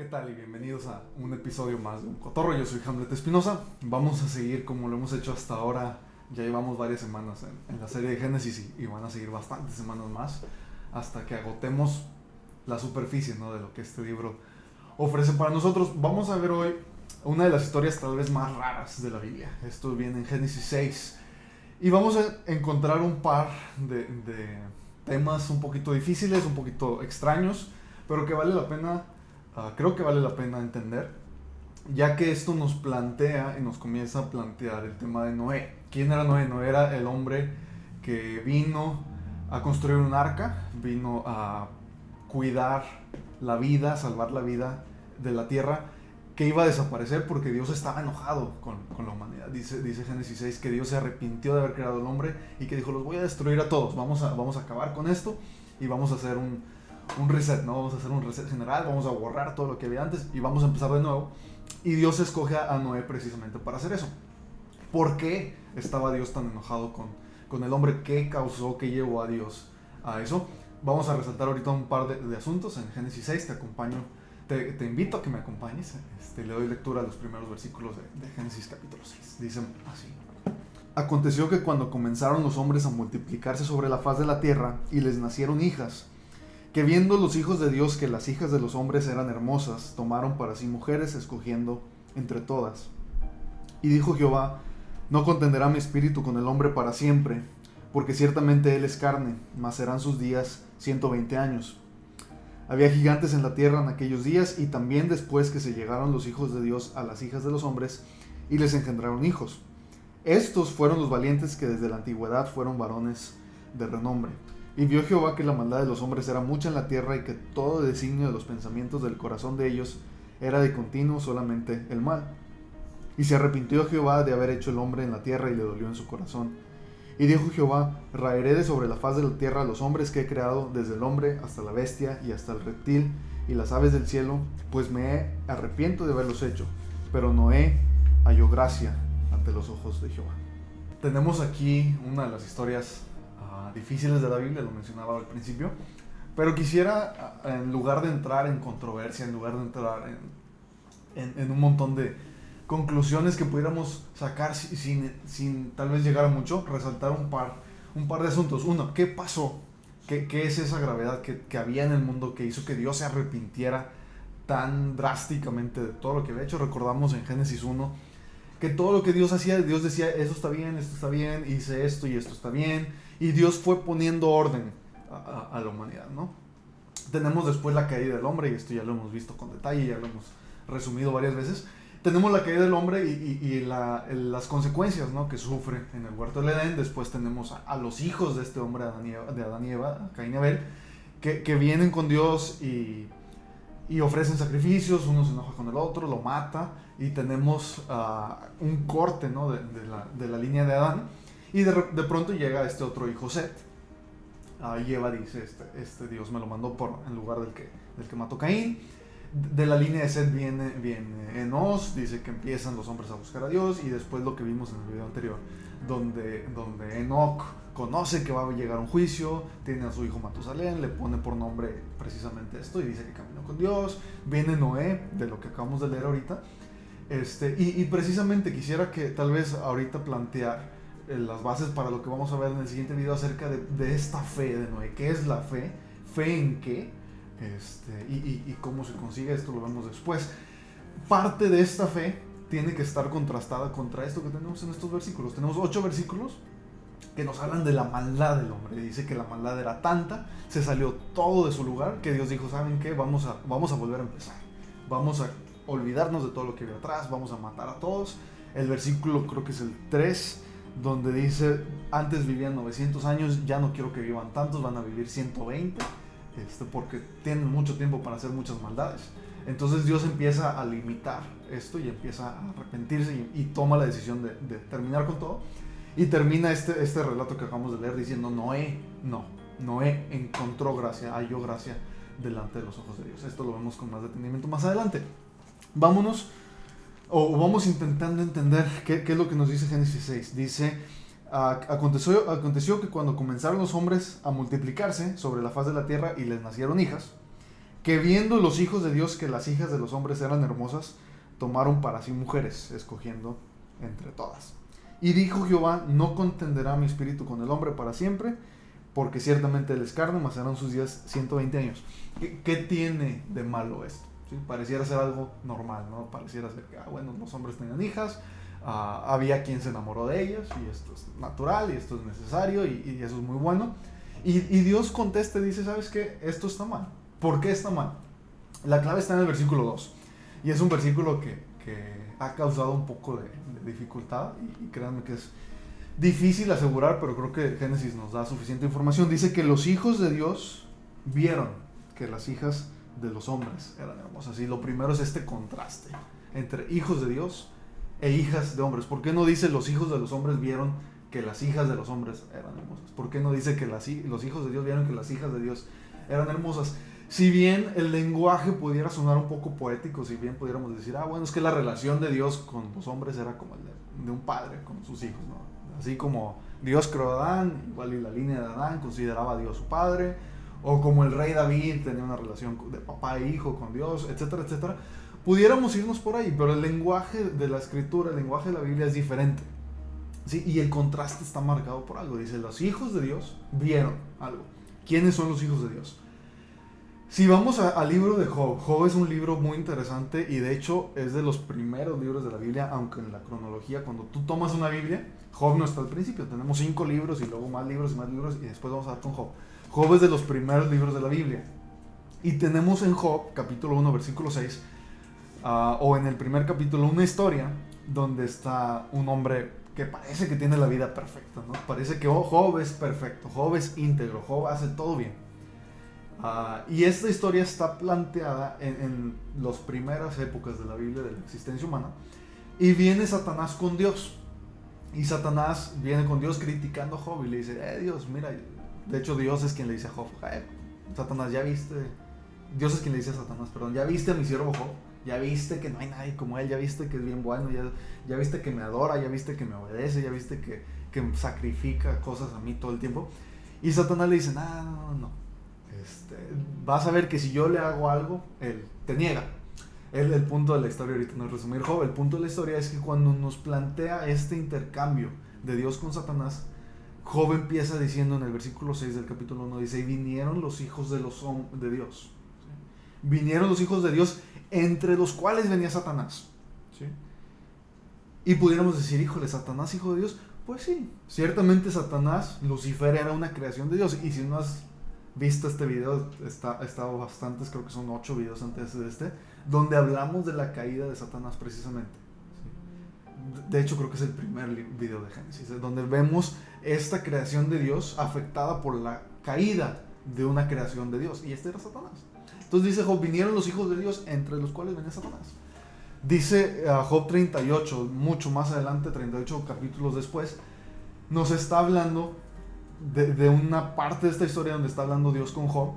¿Qué tal? Y bienvenidos a un episodio más de Un Cotorro. Yo soy Hamlet Espinosa. Vamos a seguir como lo hemos hecho hasta ahora. Ya llevamos varias semanas en la serie de Génesis y van a seguir bastantes semanas más hasta que agotemos la superficie, ¿no?, de lo que este libro ofrece para nosotros. Vamos a ver hoy una de las historias tal vez más raras de la Biblia. Esto viene en Génesis 6 y vamos a encontrar un par de temas un poquito difíciles, un poquito extraños, pero que vale la pena. Creo que vale la pena entender, ya que esto nos plantea y nos comienza a plantear el tema de Noé. ¿Quién era Noé? Noé era el hombre que vino a construir un arca, vino a cuidar la vida, salvar la vida de la tierra, que iba a desaparecer porque Dios estaba enojado con la humanidad. Dice Génesis 6 que Dios se arrepintió de haber creado al hombre y que dijo: los voy a destruir a todos, vamos a acabar con esto y vamos a hacer un reset, ¿no? Vamos a hacer un reset general, vamos a borrar todo lo que había antes y vamos a empezar de nuevo. Y Dios escoge a Noé precisamente para hacer eso. ¿Por qué estaba Dios tan enojado con el hombre? ¿Qué causó, qué llevó a Dios a eso? Vamos a resaltar ahorita un par de asuntos en Génesis 6. Te invito a que me acompañes. Le doy lectura a los primeros versículos de Génesis capítulo 6. Dicen así: Aconteció que cuando comenzaron los hombres a multiplicarse sobre la faz de la tierra y les nacieron hijas, que viendo los hijos de Dios que las hijas de los hombres eran hermosas, tomaron para sí mujeres, escogiendo entre todas. Y dijo Jehová: no contenderá mi espíritu con el hombre para siempre, porque ciertamente él es carne, mas serán sus días 120 años. Había gigantes en la tierra en aquellos días, y también después que se llegaron los hijos de Dios a las hijas de los hombres, y les engendraron hijos. Estos fueron los valientes que desde la antigüedad fueron varones de renombre. Y vio Jehová que la maldad de los hombres era mucha en la tierra, y que todo designio de los pensamientos del corazón de ellos era de continuo solamente el mal. Y se arrepintió Jehová de haber hecho el hombre en la tierra, y le dolió en su corazón. Y dijo Jehová: raeré de sobre la faz de la tierra a los hombres que he creado, desde el hombre hasta la bestia y hasta el reptil y las aves del cielo, pues me arrepiento de haberlos hecho. Pero Noé halló gracia ante los ojos de Jehová. Tenemos aquí una de las historias difíciles de la Biblia, lo mencionaba al principio, pero quisiera, en lugar de entrar en controversia, en lugar de entrar en un montón de conclusiones que pudiéramos sacar sin tal vez llegar a mucho, resaltar un par de asuntos. Uno, ¿qué pasó? ¿Qué es esa gravedad que había en el mundo que hizo que Dios se arrepintiera tan drásticamente de todo lo que había hecho? Recordamos en Génesis 1 que todo lo que Dios hacía, Dios decía: eso está bien, hice esto y esto está bien. Y Dios fue poniendo orden a la humanidad, ¿no? Tenemos después la caída del hombre, y esto ya lo hemos visto con detalle, ya lo hemos resumido varias veces. Tenemos la caída del hombre y las consecuencias, ¿no?, que sufre en el huerto del Edén. Después tenemos a los hijos de este hombre, de Adán y Eva, Caín y Abel, que vienen con Dios y ofrecen sacrificios. Uno se enoja con el otro, lo mata, y tenemos un corte, ¿no?, de la línea de Adán. Y de pronto llega este otro hijo, Set. Y Eva dice: este Dios me lo mandó en lugar del que mató Caín. De la línea de Set viene Enos. Dice que empiezan los hombres a buscar a Dios. Y después lo que vimos en el video anterior, donde Enoc conoce que va a llegar un juicio, tiene a su hijo Matusalén, le pone por nombre precisamente esto y dice que caminó con Dios. Viene Noé, de lo que acabamos de leer ahorita. Y precisamente quisiera que tal vez ahorita plantear las bases para lo que vamos a ver en el siguiente video acerca de esta fe de Noé. ¿Qué es la fe? ¿Fe en qué? Y cómo se consigue. Esto lo vemos después. Parte de esta fe tiene que estar contrastada contra esto que tenemos en estos versículos. Tenemos 8 versículos que nos hablan de la maldad del hombre. Dice que la maldad era tanta, se salió todo de su lugar, que Dios dijo: ¿saben qué? Vamos a volver a empezar. Vamos a olvidarnos de todo lo que había atrás, vamos a matar a todos. El versículo, creo que es el 3, donde dice: antes vivían 900 años, ya no quiero que vivan tantos, van a vivir 120, porque tienen mucho tiempo para hacer muchas maldades. Entonces Dios empieza a limitar esto y empieza a arrepentirse y toma la decisión de terminar con todo. Y termina este relato que acabamos de leer diciendo: Noé encontró gracia, halló gracia delante de los ojos de Dios. Esto lo vemos con más detenimiento más adelante. Vamos intentando entender qué es lo que nos dice Génesis 6. Dice: aconteció que cuando comenzaron los hombres a multiplicarse sobre la faz de la tierra y les nacieron hijas, que viendo los hijos de Dios que las hijas de los hombres eran hermosas, tomaron para sí mujeres, escogiendo entre todas. Y dijo Jehová, no contenderá mi espíritu con el hombre para siempre, porque ciertamente él es carne, mas serán sus días 120 años. ¿Qué tiene de malo esto? ¿Sí? Pareciera ser algo normal, ¿no? Pareciera ser que, bueno, los hombres tenían hijas, había quien se enamoró de ellas, y esto es natural, y esto es necesario, y eso es muy bueno. Y Dios contesta y dice, ¿sabes qué? Esto está mal. ¿Por qué está mal? La clave está en el versículo 2. Y es un versículo que ha causado un poco de dificultad, y créanme que es difícil asegurar, pero creo que Génesis nos da suficiente información. Dice que los hijos de Dios vieron que las hijas de los hombres eran hermosas. Y lo primero es este contraste entre hijos de Dios e hijas de hombres. ¿Por qué no dice los hijos de los hombres vieron que las hijas de los hombres eran hermosas? ¿Por qué no dice que los hijos de Dios vieron que las hijas de Dios eran hermosas? Si bien el lenguaje pudiera sonar un poco poético, si bien pudiéramos decir, bueno, es que la relación de Dios con los hombres era como el de un padre con sus hijos, ¿no? Así como Dios creó a Adán, igual y la línea de Adán consideraba a Dios su padre, o como el rey David tenía una relación de papá e hijo con Dios, etcétera, etcétera. Pudiéramos irnos por ahí, pero el lenguaje de la escritura, el lenguaje de la Biblia es diferente, ¿sí? Y el contraste está marcado por algo. Dice, los hijos de Dios vieron algo. ¿Quiénes son los hijos de Dios? Si vamos al libro de Job, Job es un libro muy interesante, y de hecho es de los primeros libros de la Biblia, aunque en la cronología, cuando tú tomas una Biblia, Job no está al principio. Tenemos 5 libros y luego más libros, y después vamos a dar con Job. Job es de los primeros libros de la Biblia. Y tenemos en Job, capítulo 1, versículo 6, o en el primer capítulo, una historia donde está un hombre que parece que tiene la vida perfecta, ¿no? Parece que Job es perfecto, Job es íntegro, Job hace todo bien. Y esta historia está planteada en las primeras épocas de la Biblia, de la existencia humana, y viene Satanás con Dios, y Satanás viene con Dios criticando a Job y le dice, Dios, mira, de hecho Dios es quien le dice a Job, Satanás, ya viste, Dios es quien le dice a Satanás, perdón, ya viste a mi siervo Job, ya viste que no hay nadie como él, ya viste que es bien bueno, ya viste que me adora, ya viste que me obedece, ya viste que sacrifica cosas a mí todo el tiempo. Y Satanás le dice, no. Vas a ver que si yo le hago algo, él te niega. El punto de la historia, ahorita no es resumir Job, el punto de la historia es que cuando nos plantea este intercambio de Dios con Satanás, Job empieza diciendo en el versículo 6 del capítulo 1, dice, y vinieron los hijos de Dios. ¿Sí? Vinieron los hijos de Dios, entre los cuales venía Satanás. ¿Sí? Y pudiéramos decir, híjole, ¿Satanás hijo de Dios? Pues sí, ciertamente Satanás, Lucifer, era una creación de Dios. Y si no has visto este video, estado bastantes, creo que son 8 videos antes de este, donde hablamos de la caída de Satanás precisamente. ¿Sí? De hecho, creo que es el primer video de Génesis, donde vemos esta creación de Dios afectada por la caída de una creación de Dios. Y este era Satanás. Entonces dice Job, vinieron los hijos de Dios, entre los cuales venía Satanás. Dice Job 38, mucho más adelante, 38 capítulos después, nos está hablando de una parte de esta historia donde está hablando Dios con Job.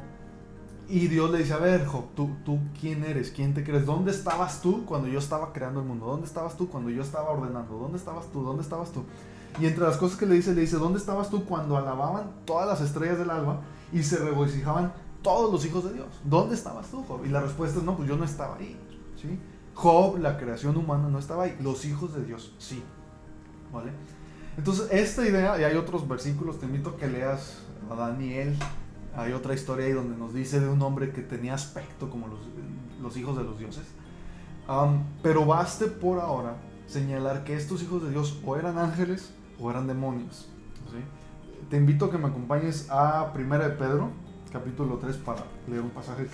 Y Dios le dice, a ver, Job, ¿tú quién eres? ¿Quién te crees? ¿Dónde estabas tú cuando yo estaba creando el mundo? ¿Dónde estabas tú cuando yo estaba ordenando? ¿Dónde estabas tú? ¿Dónde estabas tú? Y entre las cosas que le dice, ¿dónde estabas tú cuando alababan todas las estrellas del alba y se regocijaban todos los hijos de Dios? ¿Dónde estabas tú, Job? Y la respuesta es, no, pues yo no estaba ahí, ¿sí? Job, la creación humana, no estaba ahí. Los hijos de Dios, sí. ¿Vale? Entonces, esta idea, y hay otros versículos, te invito a que leas a Daniel. Hay otra historia ahí donde nos dice de un hombre que tenía aspecto como los hijos de los dioses. Pero baste por ahora señalar que estos hijos de Dios o eran ángeles o eran demonios, ¿sí? Te invito a que me acompañes a 1 de Pedro, capítulo 3, para leer un pasaje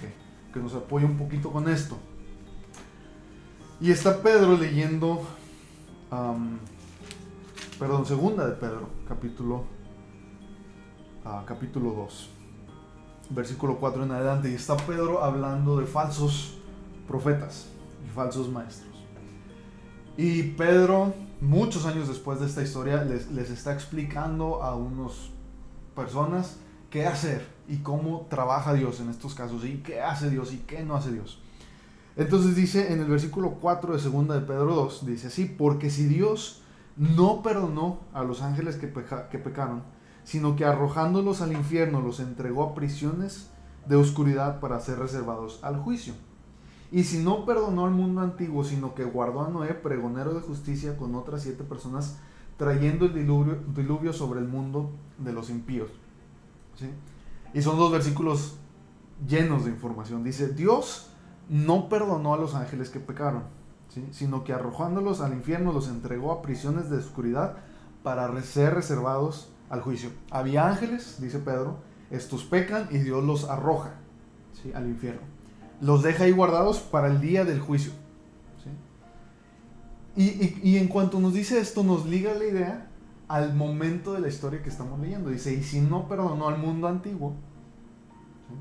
que nos apoye un poquito con esto. Y está Pedro leyendo, segunda de Pedro, capítulo 2, versículo 4 en adelante. Y está Pedro hablando de falsos profetas y falsos maestros. Y Pedro, muchos años después de esta historia, les está explicando a unas personas qué hacer y cómo trabaja Dios en estos casos, y qué hace Dios y qué no hace Dios. Entonces dice en el versículo 4 de segunda de Pedro 2, dice así: porque si Dios no perdonó a los ángeles que pecaron, sino que arrojándolos al infierno los entregó a prisiones de oscuridad para ser reservados al juicio. Y si no perdonó al mundo antiguo, sino que guardó a Noé, pregonero de justicia, con otras 7 personas, trayendo el diluvio sobre el mundo de los impíos. ¿Sí? Y son 2 versículos llenos de información. Dice, Dios no perdonó a los ángeles que pecaron, ¿sí? Sino que arrojándolos al infierno los entregó a prisiones de oscuridad para ser reservados al juicio. Había ángeles, dice Pedro, estos pecan y Dios los arroja, ¿sí?, al infierno. Los deja ahí guardados para el día del juicio, ¿sí? Y en cuanto nos dice esto, nos liga la idea al momento de la historia que estamos leyendo. Dice, y si no perdonó al mundo antiguo, ¿sí?,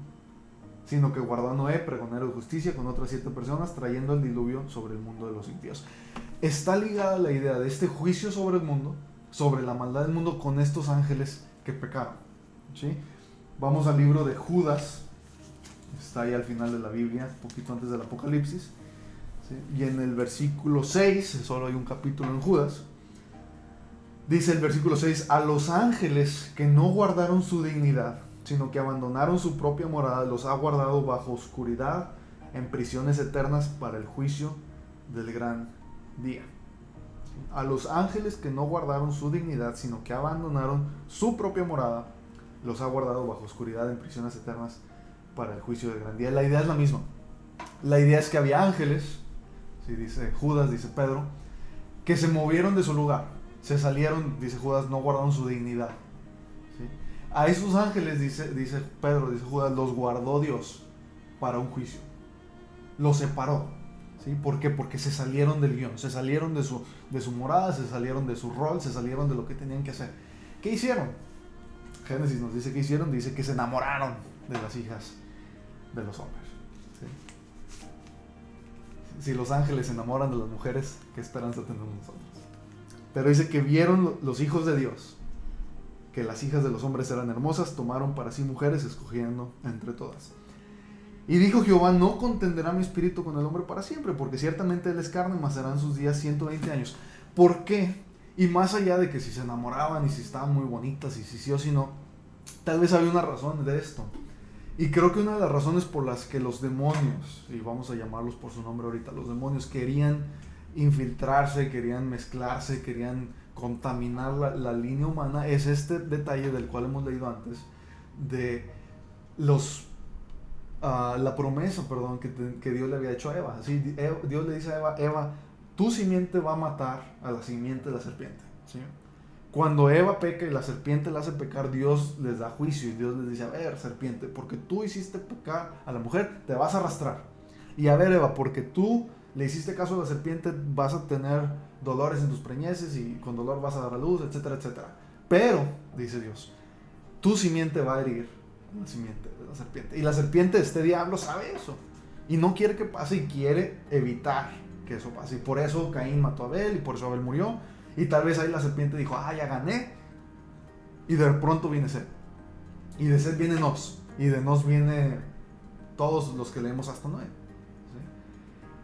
sino que guardó a Noé, pregonero de justicia, con otras 7 personas, trayendo el diluvio sobre el mundo de los impíos. Está ligada la idea de este juicio sobre el mundo, sobre la maldad del mundo, con estos ángeles que pecaron, ¿sí? Vamos al libro de Judas, está ahí al final de la Biblia, un poquito antes del Apocalipsis, ¿sí? Y en el versículo 6, solo hay un capítulo en Judas, dice el versículo 6, a los ángeles que no guardaron su dignidad, sino que abandonaron su propia morada, los ha guardado bajo oscuridad, en prisiones eternas para el juicio del gran día. A los ángeles que no guardaron su dignidad, sino que abandonaron su propia morada, los ha guardado bajo oscuridad en prisiones eternas para el juicio del gran día. La idea es la misma. La idea es que había ángeles, ¿sí?, dice Judas, dice Pedro, que se movieron de su lugar, se salieron, dice Judas, no guardaron su dignidad, ¿sí? A esos ángeles, dice Pedro, dice Judas, los guardó Dios para un juicio, los separó, ¿sí? ¿Por qué? Porque se salieron del guión, se salieron de su morada, se salieron de su rol, se salieron de lo que tenían que hacer. ¿Qué hicieron? Génesis nos dice que hicieron, dice que se enamoraron de las hijas de los hombres, ¿sí? Si los ángeles se enamoran de las mujeres, ¿qué esperanza tenemos nosotros? Pero dice que vieron los hijos de Dios que las hijas de los hombres eran hermosas, tomaron para sí mujeres, escogiendo entre todas. Y dijo Jehová, no contenderá mi espíritu con el hombre para siempre, porque ciertamente él es carne, mas serán sus días 120 años. ¿Por qué? Y más allá de que si se enamoraban y si estaban muy bonitas y si sí o si no, tal vez había una razón de esto. Y creo que una de las razones por las que los demonios, y vamos a llamarlos por su nombre ahorita, los demonios querían infiltrarse, querían mezclarse, querían contaminar la línea humana, es este detalle del cual hemos leído antes, de la promesa, que Dios le había hecho a Eva. Así, Dios le dice a Eva, Eva, tu simiente va a matar a la simiente de la serpiente, ¿sí? Cuando Eva peca y la serpiente la hace pecar, Dios les da juicio y Dios les dice, a ver, serpiente, porque tú hiciste pecar a la mujer, te vas a arrastrar. Y a ver, Eva, porque tú le hiciste caso a la serpiente, vas a tener dolores en tus preñeces y con dolor vas a dar a luz, etcétera, etcétera. Pero, dice Dios, tu simiente va a herir la simiente de la serpiente. Y la serpiente de este diablo sabe eso. Y no quiere que pase y quiere evitar que eso pase. Y por eso Caín mató a Abel y por eso Abel murió. Y tal vez ahí la serpiente dijo, ya gané. Y de pronto viene Set. Y de Set viene Nos. Y de Nos viene todos los que leemos hasta Noé.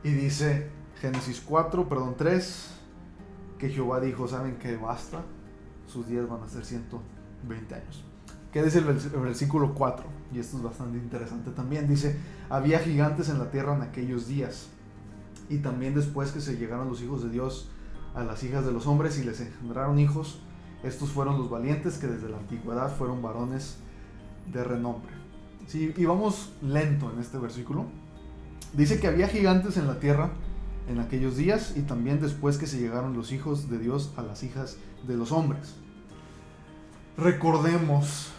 ¿Sí? Y dice Génesis 3, que Jehová dijo, ¿saben qué? Basta, sus días van a ser 120 años. ¿Qué dice el versículo 4? Y esto es bastante interesante también. Dice, había gigantes en la tierra en aquellos días, y también después que se llegaron los hijos de Dios a las hijas de los hombres y les engendraron hijos, estos fueron los valientes que desde la antigüedad fueron varones de renombre. Sí, y vamos lento en este versículo. Dice que había gigantes en la tierra en aquellos días y también después que se llegaron los hijos de Dios a las hijas de los hombres. Recordemos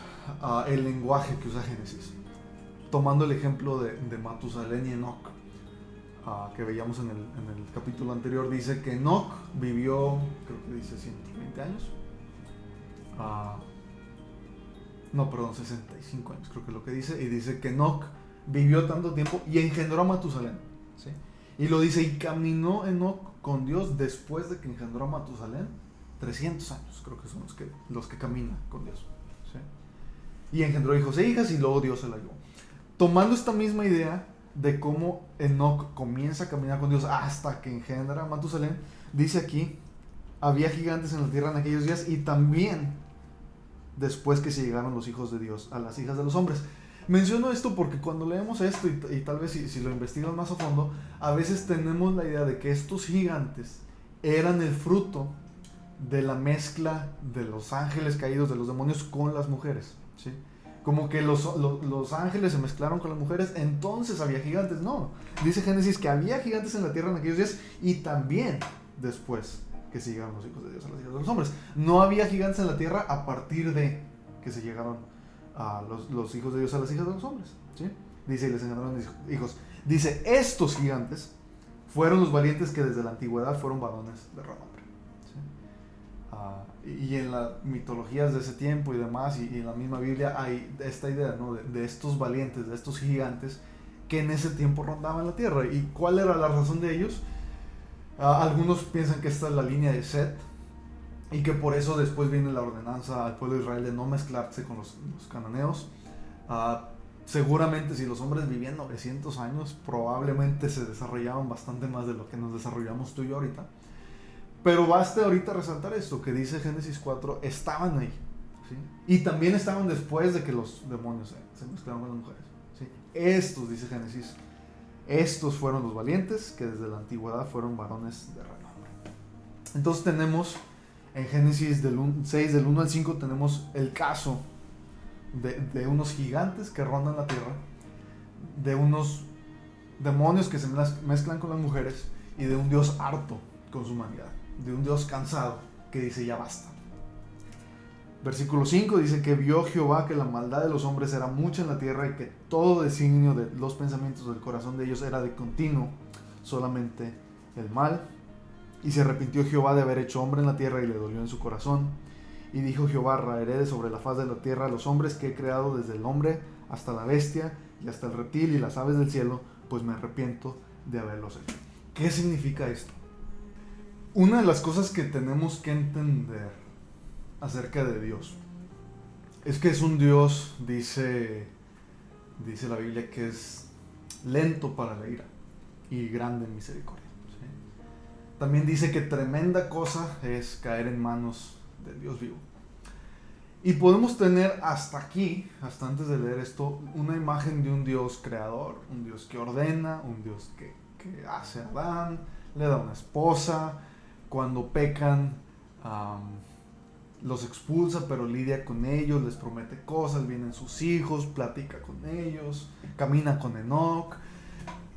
el lenguaje que usa Génesis, tomando el ejemplo de Matusalén y Enoc, que veíamos en el capítulo anterior. Dice que Enoc vivió, creo que dice 120 años, 65 años, creo que es lo que dice, y dice que Enoc vivió tanto tiempo y engendró a Matusalén, ¿sí? Y lo dice, y caminó Enoc con Dios después de que engendró a Matusalén 300 años, creo que son los que caminan con Dios, ¿sí? Y engendró hijos e hijas y luego Dios se la llevó. Tomando esta misma idea de cómo Enoc comienza a caminar con Dios hasta que engendra a Matusalén, dice aquí, había gigantes en la tierra en aquellos días y también después que se llegaron los hijos de Dios a las hijas de los hombres. Menciono esto porque cuando leemos esto y tal vez si lo investigas más a fondo, a veces tenemos la idea de que estos gigantes eran el fruto de la mezcla de los ángeles caídos, de los demonios con las mujeres, ¿sí? Como que los ángeles se mezclaron con las mujeres, entonces había gigantes. No, dice Génesis que había gigantes en la tierra en aquellos días y también después que se llegaron los hijos de Dios a las hijas de los hombres. No había gigantes en la tierra a partir de que se llegaron a los hijos de Dios a las hijas de los hombres, ¿sí? Dice, y les engendraron hijos. Dice, estos gigantes fueron los valientes que desde la antigüedad fueron varones de renombre, ¿sí? Y en las mitologías de ese tiempo y demás, y en la misma Biblia hay esta idea, ¿no? de estos valientes, de estos gigantes que en ese tiempo rondaban la tierra. ¿Y cuál era la razón de ellos? Algunos piensan que esta es la línea de Set, y que por eso después viene la ordenanza al pueblo de Israel de no mezclarse con los cananeos. Seguramente si los hombres vivían 900 años, probablemente se desarrollaban bastante más de lo que nos desarrollamos tú y yo ahorita. Pero basta ahorita resaltar esto, que dice Génesis 4, estaban ahí, ¿sí? Y también estaban después de que los demonios se mezclaron con las mujeres, ¿sí? Estos, dice Génesis, estos fueron los valientes que desde la antigüedad fueron varones de renombre. Entonces tenemos en Génesis 6 del 1 al 5 tenemos el caso de unos gigantes que rondan la tierra, de unos demonios que se mezclan con las mujeres y de un Dios harto con su humanidad, de un Dios cansado que dice ya basta. Versículo 5 dice que vio Jehová que la maldad de los hombres era mucha en la tierra y que todo designio de los pensamientos del corazón de ellos era de continuo solamente el mal. Y se arrepintió Jehová de haber hecho hombre en la tierra y le dolió en su corazón. Y dijo Jehová, raeré de sobre la faz de la tierra a los hombres que he creado, desde el hombre hasta la bestia y hasta el reptil y las aves del cielo, pues me arrepiento de haberlos hecho. ¿Qué significa esto? Una de las cosas que tenemos que entender acerca de Dios es que es un Dios, dice la Biblia, que es lento para la ira y grande en misericordia. También dice que tremenda cosa es caer en manos del Dios vivo. Y podemos tener hasta aquí, hasta antes de leer esto, una imagen de un Dios creador, un Dios que ordena, un Dios que hace a Adán, le da una esposa, cuando pecan los expulsa pero lidia con ellos, les promete cosas, vienen sus hijos, platica con ellos, camina con Enoc.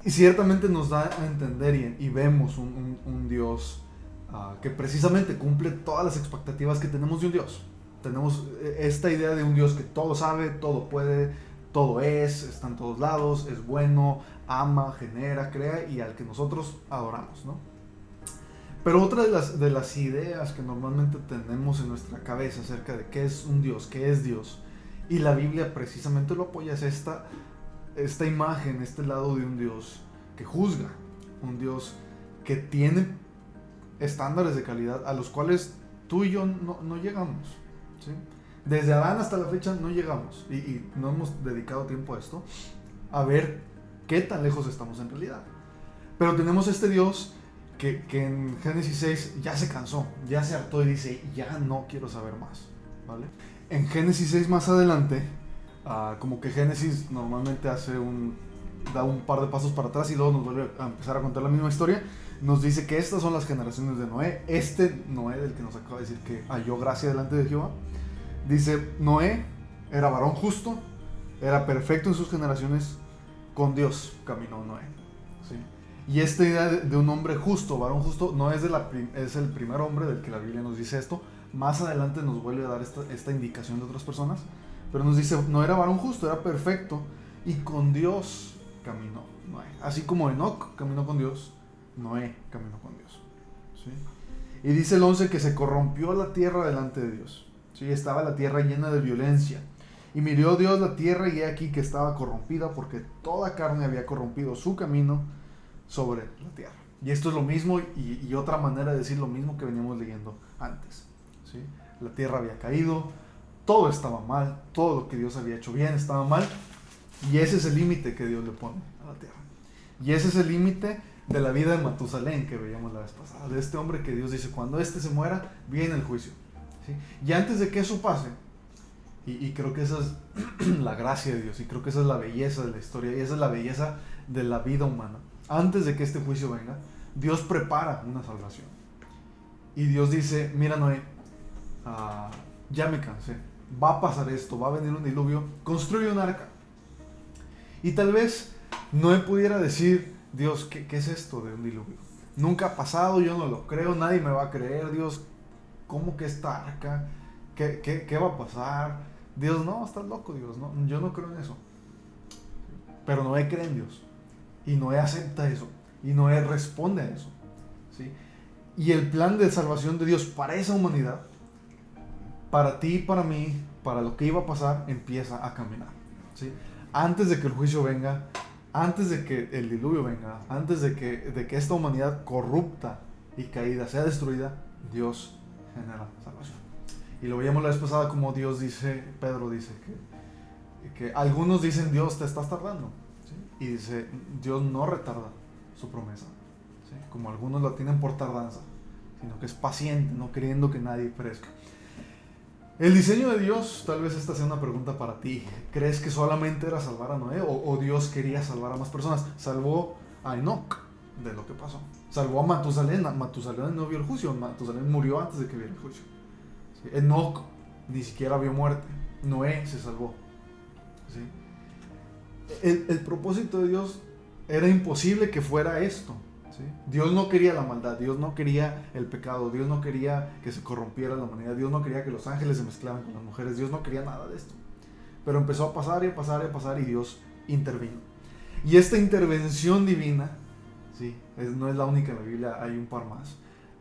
Y ciertamente nos da a entender y vemos un Dios que precisamente cumple todas las expectativas que tenemos de un Dios. Tenemos esta idea de un Dios que todo sabe, todo puede, todo está en todos lados, es bueno, ama, genera, crea y al que nosotros adoramos, ¿no? Pero otra de las ideas que normalmente tenemos en nuestra cabeza acerca de qué es un Dios, qué es Dios, y la Biblia precisamente lo apoya, es esta imagen, este lado de un Dios que juzga, un Dios que tiene estándares de calidad a los cuales tú y yo no llegamos, ¿sí? Desde Adán hasta la fecha no llegamos y no hemos dedicado tiempo a esto, a ver qué tan lejos estamos en realidad. Pero tenemos este Dios que en Génesis 6 ya se cansó, ya se hartó y dice, ya no quiero saber más, ¿vale? En Génesis 6 más adelante, como que Génesis normalmente da un par de pasos para atrás y luego nos vuelve a empezar a contar la misma historia. Nos dice que estas son las generaciones de Noé. Este Noé del que nos acaba de decir que halló gracia delante de Jehová. Dice, Noé era varón justo, era perfecto en sus generaciones, con Dios caminó Noé, ¿sí? Y esta idea de un hombre justo, varón justo, no es el primer hombre del que la Biblia nos dice esto. Más adelante nos vuelve a dar esta indicación de otras personas. Pero nos dice, no era varón justo, era perfecto y con Dios caminó Noé. Así como Enoc caminó con Dios, Noé caminó con Dios, ¿sí? Y dice el 11 que se corrompió la tierra delante de Dios, ¿sí? Estaba la tierra llena de violencia. Y miró Dios la tierra y he aquí que estaba corrompida porque toda carne había corrompido su camino sobre la tierra. Y esto es lo mismo y otra manera de decir lo mismo que veníamos leyendo antes, ¿sí? La tierra había caído, todo estaba mal, todo lo que Dios había hecho bien estaba mal, y ese es el límite que Dios le pone a la tierra. Y ese es el límite de la vida de Matusalén que veíamos la vez pasada, de este hombre que Dios dice, cuando este se muera, viene el juicio, ¿sí? Y antes de que eso pase, Y creo que esa es la gracia de Dios, y creo que esa es la belleza de la historia, y esa es la belleza de la vida humana. Antes de que este juicio venga, Dios prepara una salvación. Y Dios dice, mira Noé, ya me cansé, va a pasar esto, va a venir un diluvio, construye un arca. Y tal vez Noé pudiera decir, Dios, ¿qué es esto de un diluvio? Nunca ha pasado, yo no lo creo, nadie me va a creer, Dios, ¿cómo que esta arca? ¿Qué va a pasar? Dios, no, estás loco, Dios, no, yo no creo en eso. Pero Noé cree en Dios, y Noé acepta eso, y Noé responde a eso, ¿sí? Y el plan de salvación de Dios para esa humanidad, para ti y para mí, para lo que iba a pasar, empieza a caminar, ¿sí? Antes de que el juicio venga, antes de que el diluvio venga, antes de que esta humanidad corrupta y caída sea destruida, Dios genera salvación. Y lo veíamos la vez pasada como Dios dice, Pedro dice que algunos dicen, Dios, te estás tardando, ¿sí? Y dice, Dios no retarda su promesa, ¿sí? Como algunos la tienen por tardanza, sino que es paciente, no queriendo que nadie perezca. El diseño de Dios, tal vez esta sea una pregunta para ti. ¿Crees que solamente era salvar a Noé o Dios quería salvar a más personas? Salvó a Enoc de lo que pasó. Salvó a Matusalén. Matusalén no vio el juicio. Matusalén murió antes de que viera el juicio. ¿Sí? Enoc ni siquiera vio muerte. Noé se salvó. ¿Sí? El propósito de Dios era imposible que fuera esto. ¿Sí? Dios no quería la maldad, Dios no quería el pecado, Dios no quería que se corrompiera la humanidad, Dios no quería que los ángeles se mezclaran con las mujeres, Dios no quería nada de esto. Pero empezó a pasar y a pasar y a pasar y Dios intervino. Y esta intervención divina, ¿sí? No es la única en la Biblia, hay un par más.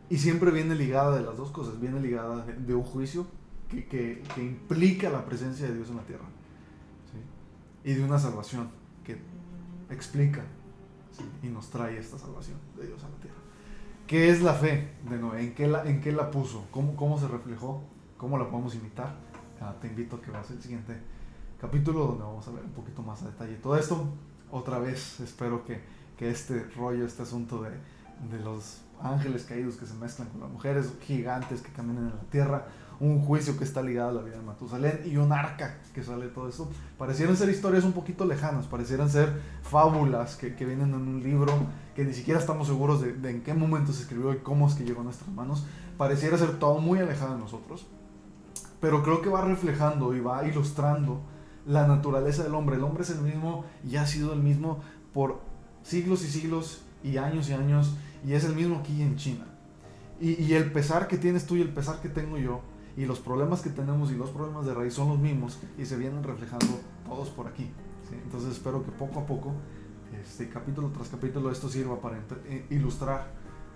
Y siempre viene ligada de las dos cosas, viene ligada de un juicio que implica la presencia de Dios en la tierra, ¿sí? Y de una salvación que explica, ¿sí? Y nos trae esta salvación de Dios a la tierra. ¿Qué es la fe de Noé? ¿En qué la puso? ¿Cómo se reflejó? ¿Cómo la podemos imitar? Te invito a que veas el siguiente capítulo donde vamos a ver un poquito más a detalle todo esto. Otra vez espero que este rollo, este asunto de los ángeles caídos que se mezclan con las mujeres, gigantes que caminan en la tierra, un juicio que está ligado a la vida de Matusalén y un arca que sale de todo esto, parecieran ser historias un poquito lejanas, parecieran ser fábulas que vienen en un libro que ni siquiera estamos seguros de en qué momento se escribió y cómo es que llegó a nuestras manos. Pareciera ser todo muy alejado de nosotros, pero creo que va reflejando y va ilustrando la naturaleza del hombre. El hombre es el mismo y ha sido el mismo por siglos y siglos y años, y es el mismo aquí en China. Y el pesar que tienes tú y el pesar que tengo yo, y los problemas que tenemos y los problemas de raíz son los mismos y se vienen reflejando todos por aquí, ¿sí? Entonces espero que poco a poco, capítulo tras capítulo, esto sirva para ilustrar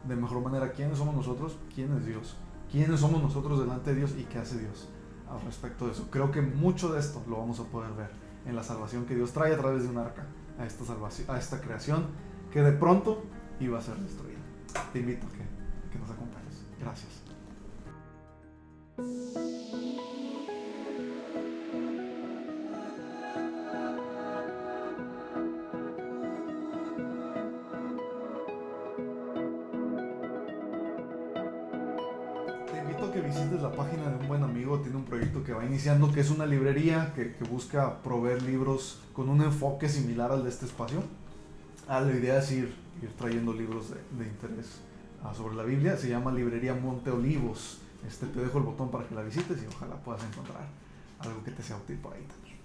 de mejor manera quiénes somos nosotros, quién es Dios, quiénes somos nosotros delante de Dios y qué hace Dios al respecto de eso. Creo que mucho de esto lo vamos a poder ver en la salvación que Dios trae a través de un arca a esta salvación, a esta creación que de pronto iba a ser destruida. Te invito a que nos acompañes. Gracias. Te invito a que visites la página de un buen amigo. Tiene un proyecto que va iniciando, que es una librería que busca proveer libros con un enfoque similar al de este espacio. La idea es ir trayendo libros de interés sobre la Biblia. Se llama Librería Monte Olivos. Te dejo el botón para que la visites y ojalá puedas encontrar algo que te sea útil por ahí también.